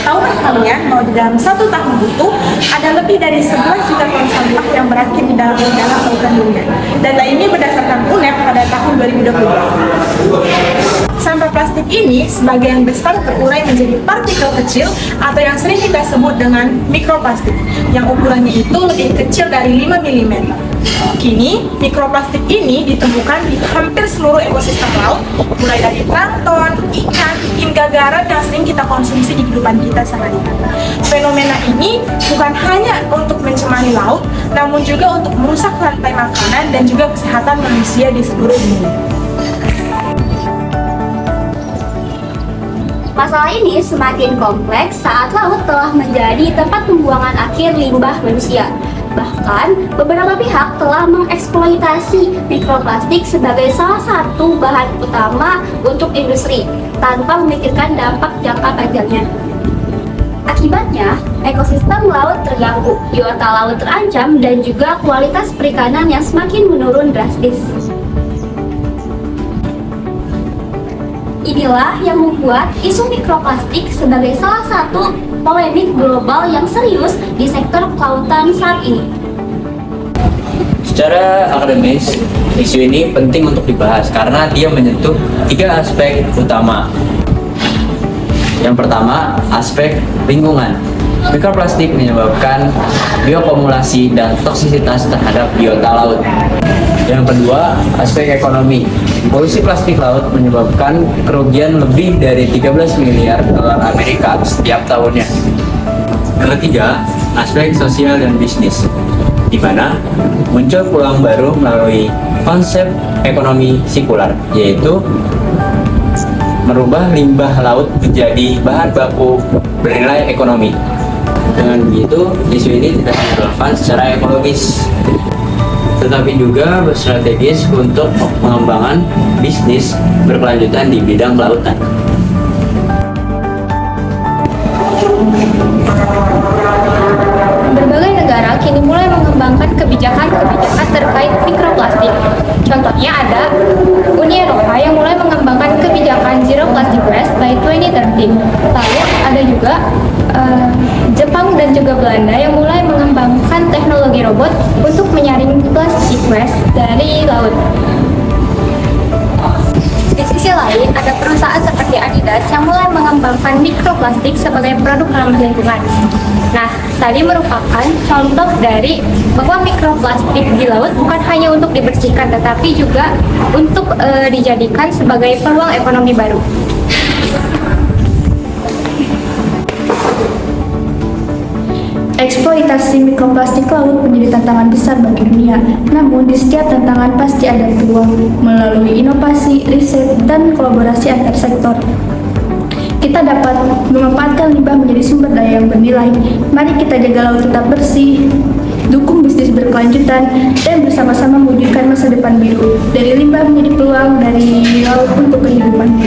Tahukah kalian bahwa di dalam 1 tahun itu ada lebih dari 11 juta ton sampah yang berakhir di dalam lautan dunia. Data ini berdasarkan UNEP pada tahun 2020. Sampah plastik ini sebagian besar terurai menjadi partikel kecil atau yang sering kita sebut dengan mikroplastik, yang ukurannya itu lebih kecil dari 5 mm. Kini, mikroplastik ini ditemukan di hampir seluruh ekosistem laut, mulai dari plankton, ikan, hingga garam yang sering kita konsumsi di kehidupan kita sehari-hari. Fenomena ini bukan hanya untuk mencemari laut, namun juga untuk merusak rantai makanan dan juga kesehatan manusia di seluruh dunia. Masalah ini semakin kompleks saat laut telah menjadi tempat pembuangan akhir limbah manusia. Bahkan, beberapa pihak telah mengeksploitasi mikroplastik sebagai salah satu bahan utama untuk industri, tanpa memikirkan dampak jangka panjangnya. Akibatnya, ekosistem laut terganggu, biota laut terancam, dan juga kualitas perikanan yang semakin menurun drastis. Inilah yang membuat isu mikroplastik sebagai salah satu polemik global yang serius di sektor kelautan saat ini. Secara akademis, isu ini penting untuk dibahas karena dia menyentuh 3 aspek utama. Yang pertama, aspek lingkungan. Mikroplastik menyebabkan bioakumulasi dan toksisitas terhadap biota laut. Yang kedua, aspek ekonomi. Polusi plastik laut menyebabkan kerugian lebih dari 13 miliar dolar Amerika setiap tahunnya. Yang ketiga, aspek sosial dan bisnis, di mana muncul peluang baru melalui konsep ekonomi sirkular, yaitu merubah limbah laut menjadi bahan baku bernilai ekonomi. Dengan begitu, isu ini tidak hanya relevan secara ekologis, tetapi juga berstrategis untuk pengembangan bisnis berkelanjutan di bidang kelautan. Berbagai negara kini mulai mengembangkan kebijakan-kebijakan terkait mikroplastik. Contohnya ada Uni Eropa yang mulai mengembangkan kebijakan Zero Plastic Waste by 2030. Lalu ada juga Jepang dan juga Belanda yang mulai mengembangkan teknologi robot untuk menyaring plastic waste dari laut. Di sisi lain, ada perusahaan seperti Adidas yang mulai mengembangkan mikroplastik sebagai produk ramah lingkungan. Nah, tadi merupakan contoh dari bahwa mikroplastik di laut bukan hanya untuk dibersihkan, tetapi juga untuk dijadikan sebagai peluang ekonomi baru. Eksploitasi mikroplastik laut menjadi tantangan besar bagi dunia. Namun, di setiap tantangan pasti ada peluang melalui inovasi, riset, dan kolaborasi antar sektor. Kita dapat memanfaatkan limbah menjadi sumber daya yang bernilai. Mari kita jaga laut tetap bersih, dukung bisnis berkelanjutan, dan bersama-sama mewujudkan masa depan biru. Dari limbah menjadi peluang, dari laut untuk kehidupan.